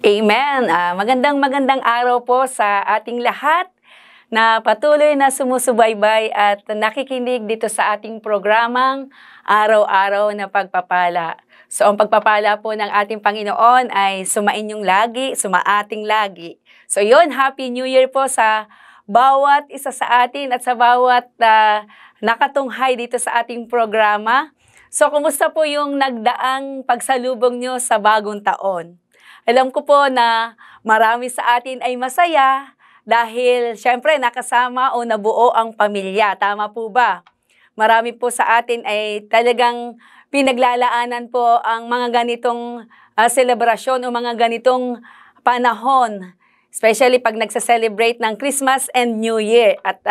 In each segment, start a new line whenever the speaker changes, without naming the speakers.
Amen. Magandang araw po sa ating lahat na patuloy na sumusubaybay at nakikinig dito sa ating programang Araw-Araw na Pagpapala. So, ang pagpapala po ng ating Panginoon ay sumainyong lagi, sumaating lagi. So, yun, Happy New Year po sa bawat isa sa atin at sa bawat nakatunghay dito sa ating programa. So, kumusta po yung nagdaang pagsalubong nyo sa bagong taon? Alam ko po na marami sa atin ay masaya dahil syempre nakasama o nabuo ang pamilya. Tama po ba? Marami po sa atin ay talagang pinaglalaanan po ang mga ganitong selebrasyon o mga ganitong panahon. Especially pag nagsa-celebrate ng Christmas and New Year. At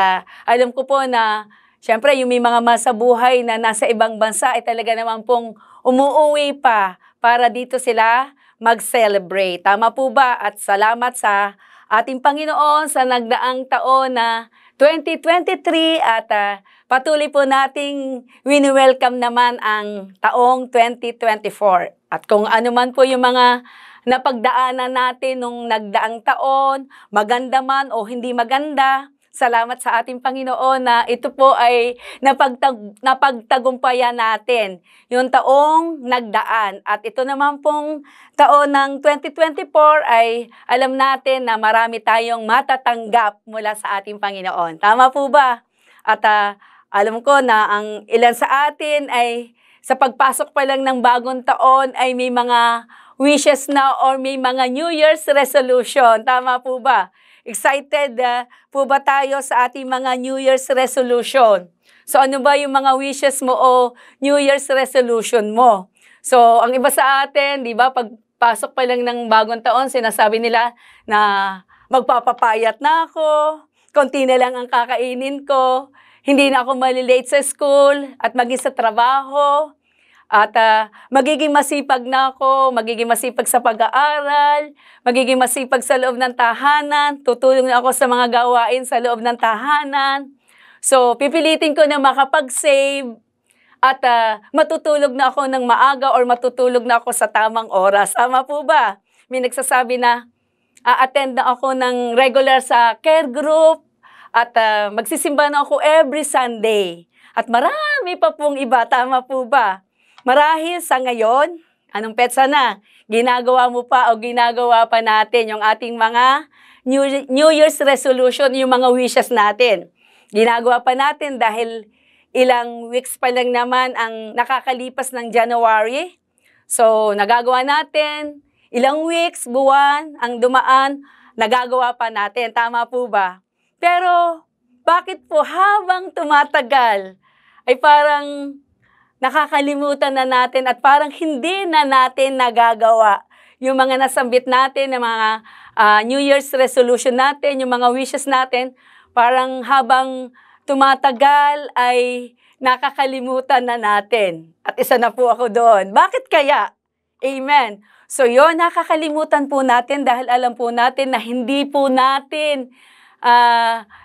alam ko po na syempre yung may mga masabuhay na nasa ibang bansa ay talaga naman pong umuuwi pa para dito sila mag-celebrate. Tama po ba? At salamat sa ating Panginoon sa nagdaang taon na 2023 at patuloy po nating wini-welcome naman ang taong 2024. At kung ano man po yung mga napagdaanan natin nung nagdaang taon, maganda man o hindi maganda, salamat sa ating Panginoon na ito po ay napagtagumpayan natin yung taong nagdaan. At ito naman pong taon ng 2024 ay alam natin na marami tayong matatanggap mula sa ating Panginoon. Tama po ba? At alam ko na ang ilan sa atin ay sa pagpasok pa lang ng bagong taon ay may mga wishes na or may mga New Year's resolution. Tama po ba? Excited po ba tayo sa ating mga New Year's resolution? So ano ba yung mga wishes mo o New Year's resolution mo? So ang iba sa atin, di ba, pagpasok pa lang ng bagong taon, sinasabi nila na magpapapayat na ako, konti na lang ang kakainin ko, hindi na ako malilate sa school at maging sa trabaho. At magiging masipag na ako, magiging masipag sa pag-aaral, magiging masipag sa loob ng tahanan, tutulong na ako sa mga gawain sa loob ng tahanan. So, pipilitin ko na makapag-save at matutulog na ako ng maaga or matutulog na ako sa tamang oras. Tama po ba? May nagsasabi na attend na ako ng regular sa care group at magsisimba na ako every Sunday. At marami pa pong iba. Tama po ba? Marahil sa ngayon, anong petsa na? Ginagawa mo pa o ginagawa pa natin yung ating mga New Year's resolution, yung mga wishes natin. Ginagawa pa natin dahil ilang weeks pa lang naman ang nakakalipas ng January. So, nagagawa natin, ilang weeks, buwan, ang dumaan, nagagawa pa natin. Tama po ba? Pero, bakit po habang tumatagal, ay parang nakakalimutan na natin at parang hindi na natin nagagawa yung mga nasambit natin, yung mga New Year's resolution natin, yung mga wishes natin, parang habang tumatagal ay nakakalimutan na natin. At isa na po ako doon. Bakit kaya? Amen. So yun, nakakalimutan po natin dahil alam po natin na hindi po natin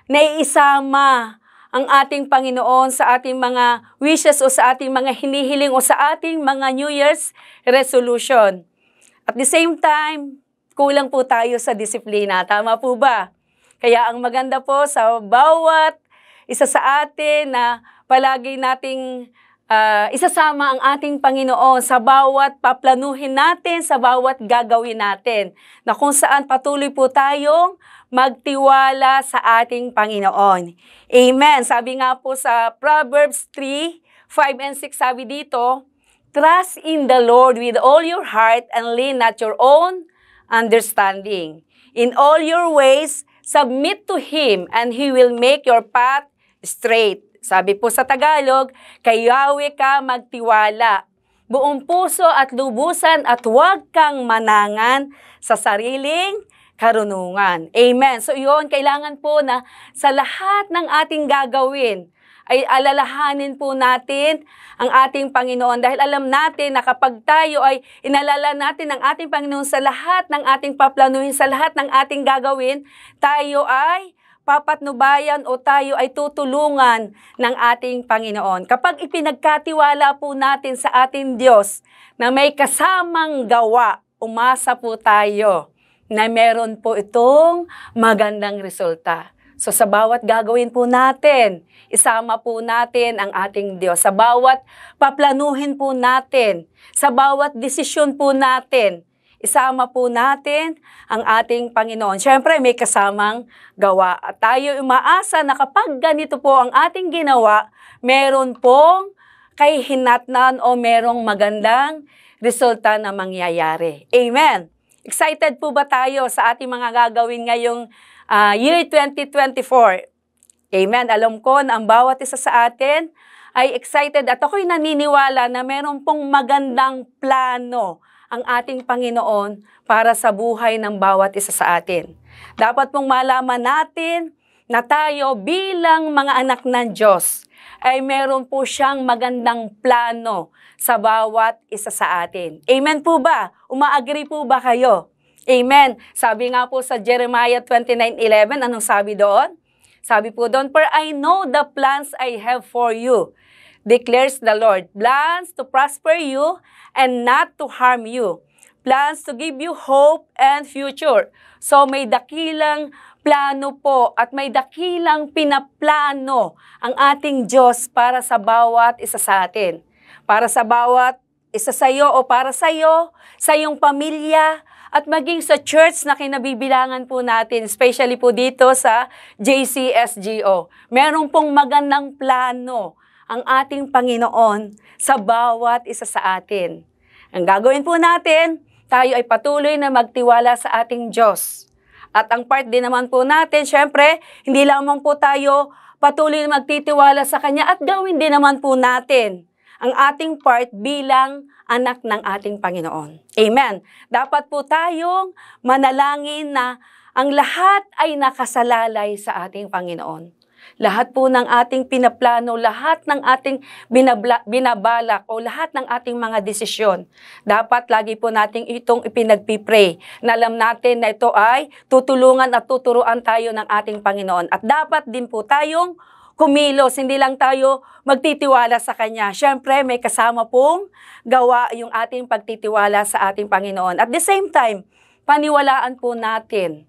naiisama ang ating Panginoon sa ating mga wishes o sa ating mga hinihiling o sa ating mga New Year's resolution. At the same time, kulang po tayo sa disiplina. Tama po ba? Kaya ang maganda po sa bawat isa sa atin na palagi nating isasama ang ating Panginoon sa bawat paplanuhin natin, sa bawat gagawin natin, na kung saan patuloy po tayong magtiwala sa ating Panginoon. Amen. Sabi nga po sa Proverbs 3, 5 and 6, sabi dito, trust in the Lord with all your heart and lean not your own understanding. In all your ways, submit to Him and He will make your path straight. Sabi po sa Tagalog, kay Yahweh ka magtiwala, buong puso at lubusan at huwag kang manangan sa sariling karunungan. Amen. So yun, kailangan po na sa lahat ng ating gagawin ay alalahanin po natin ang ating Panginoon dahil alam natin na kapag tayo ay inalala natin ang ating Panginoon sa lahat ng ating paplanuhin, sa lahat ng ating gagawin, tayo ay papatnubayan o tayo ay tutulungan ng ating Panginoon. Kapag ipinagkatiwala po natin sa ating Diyos na may kasamang gawa, umasa po tayo na meron po itong magandang resulta. So sa bawat gagawin po natin, isama po natin ang ating Diyos. Sa bawat paplanuhin po natin, sa bawat desisyon po natin, isama po natin ang ating Panginoon. Siyempre, may kasamang gawa. At tayo umaasa na kapag ganito po ang ating ginawa, meron pong kahihinatnan o merong magandang resulta na mangyayari. Amen. Excited po ba tayo sa ating mga gagawin ngayong year 2024? Amen. Alam ko na ang bawat isa sa atin ay excited at ako'y naniniwala na meron pong magandang plano ang ating Panginoon para sa buhay ng bawat isa sa atin. Dapat pong malaman natin na tayo bilang mga anak ng Diyos ay meron po siyang magandang plano sa bawat isa sa atin. Amen po ba? Umaagree po ba kayo? Amen. Sabi nga po sa Jeremiah 29:11, anong sabi doon? Sabi po doon, "For I know the plans I have for you, declares the Lord, plans to prosper you and not to harm you, plans to give you hope and future." So may dakilang plano po at may dakilang pinaplano ang ating Diyos para sa bawat isa sa atin. Para sa bawat isa sa iyo o para sa iyo, sa iyong pamilya, at maging sa church na kinabibilangan po natin, especially po dito sa JCSGO. Meron pong magandang plano ang ating Panginoon sa bawat isa sa atin. Ang gagawin po natin, tayo ay patuloy na magtiwala sa ating Diyos. At ang part din naman po natin, syempre, hindi lamang po tayo patuloy na magtitiwala sa Kanya at gawin din naman po natin ang ating part bilang anak ng ating Panginoon. Amen. Dapat po tayong manalangin na ang lahat ay nakasalalay sa ating Panginoon. Lahat po ng ating pinaplano, lahat ng ating binabalak o lahat ng ating mga desisyon, dapat lagi po nating itong ipinagpipray na alam natin na ito ay tutulungan at tuturuan tayo ng ating Panginoon. At dapat din po tayong kumilos, hindi lang tayo magtitiwala sa Kanya. Siyempre, may kasama pong gawa yung ating pagtitiwala sa ating Panginoon. At the same time, paniwalaan po natin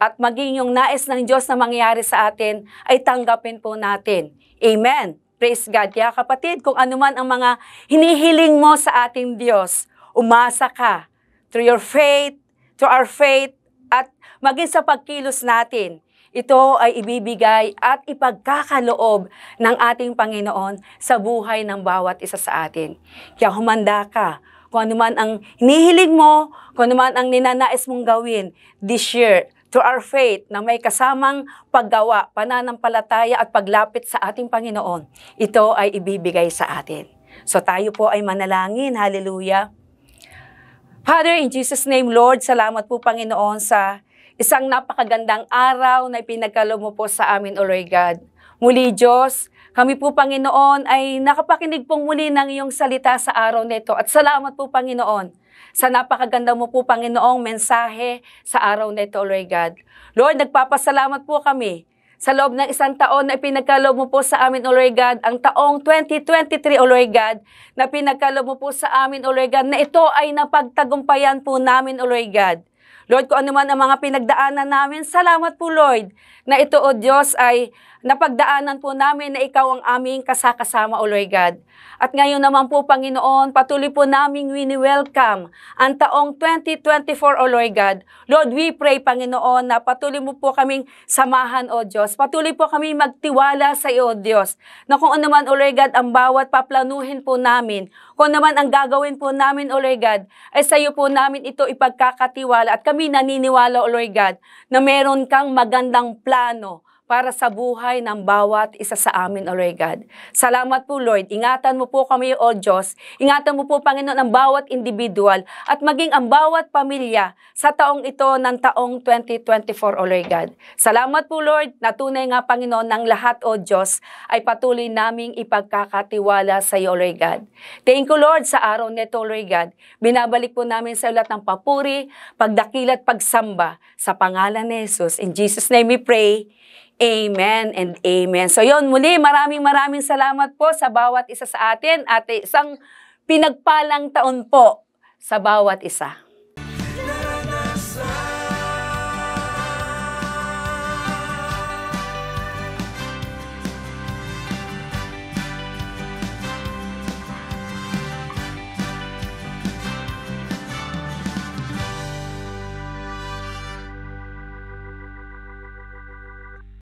at maging yung nais ng Diyos na mangyari sa atin ay tanggapin po natin. Amen. Praise God. Kaya kapatid, kung ano man ang mga hinihiling mo sa ating Diyos, umasa ka through your faith, through our faith, at maging sa pagkilos natin. Ito ay ibibigay at ipagkakaloob ng ating Panginoon sa buhay ng bawat isa sa atin. Kaya humanda ka. Kung ano man ang hinihiling mo, kung ano man ang ninanais mong gawin this year, through our faith na may kasamang paggawa, pananampalataya at paglapit sa ating Panginoon, ito ay ibibigay sa atin. So tayo po ay manalangin. Hallelujah. Father, in Jesus' name, Lord, salamat po Panginoon sa isang napakagandang araw na ipinagkaloob mo po sa amin, O Lord God. Muli, Diyos, kami po, Panginoon, ay nakapakinig pong muli ng iyong salita sa araw nito. At salamat po, Panginoon, sa napakaganda mo po, Panginoong mensahe sa araw nito, O Lord God. Lord, nagpapasalamat po kami sa loob ng isang taon na ipinagkaloob mo po sa amin, O Lord God, ang taong 2023, O Lord God, na pinagkaloob mo po sa amin, O Lord God, na ito ay napagtagumpayan po namin, O Lord God. Lord, kung ano man ang mga pinagdaanan namin, salamat po, Lord, na ito, O Diyos, ay napagdaanan po namin na ikaw ang aming kasakasama, O Lord God. At ngayon naman po, Panginoon, patuloy po naming wini-welcome ang taong 2024, O Lord God. Lord, we pray, Panginoon, na patuloy mo po kaming samahan, O Diyos. Patuloy po kami magtiwala sa iyo, O Diyos, na kung ano man, O Lord God, ang bawat paplanuhin po namin, kung naman ang gagawin po namin, O Lord God, ay sa iyo po namin ito ipagkakatiwala. At kami naniniwala, O Lord God, na meron kang magandang plano para sa buhay ng bawat isa sa amin, O Lord God. Salamat po, Lord. Ingatan mo po kami, O Diyos. Ingatan mo po, Panginoon, ang bawat individual at maging ang bawat pamilya sa taong ito ng taong 2024, O Lord God. Salamat po, Lord. Natunay nga, Panginoon, ng lahat, O Diyos, ay patuloy naming ipagkakatiwala sa iyo, O Lord God. Thank you, Lord, sa araw nito, O Lord God. Binabalik po namin sa ulat ng papuri, pagdakil at pagsamba sa pangalan ni Jesus. In Jesus' name we pray. Amen and amen. So yun, muli maraming salamat po sa bawat isa sa atin at isang pinagpalang taon po sa bawat isa.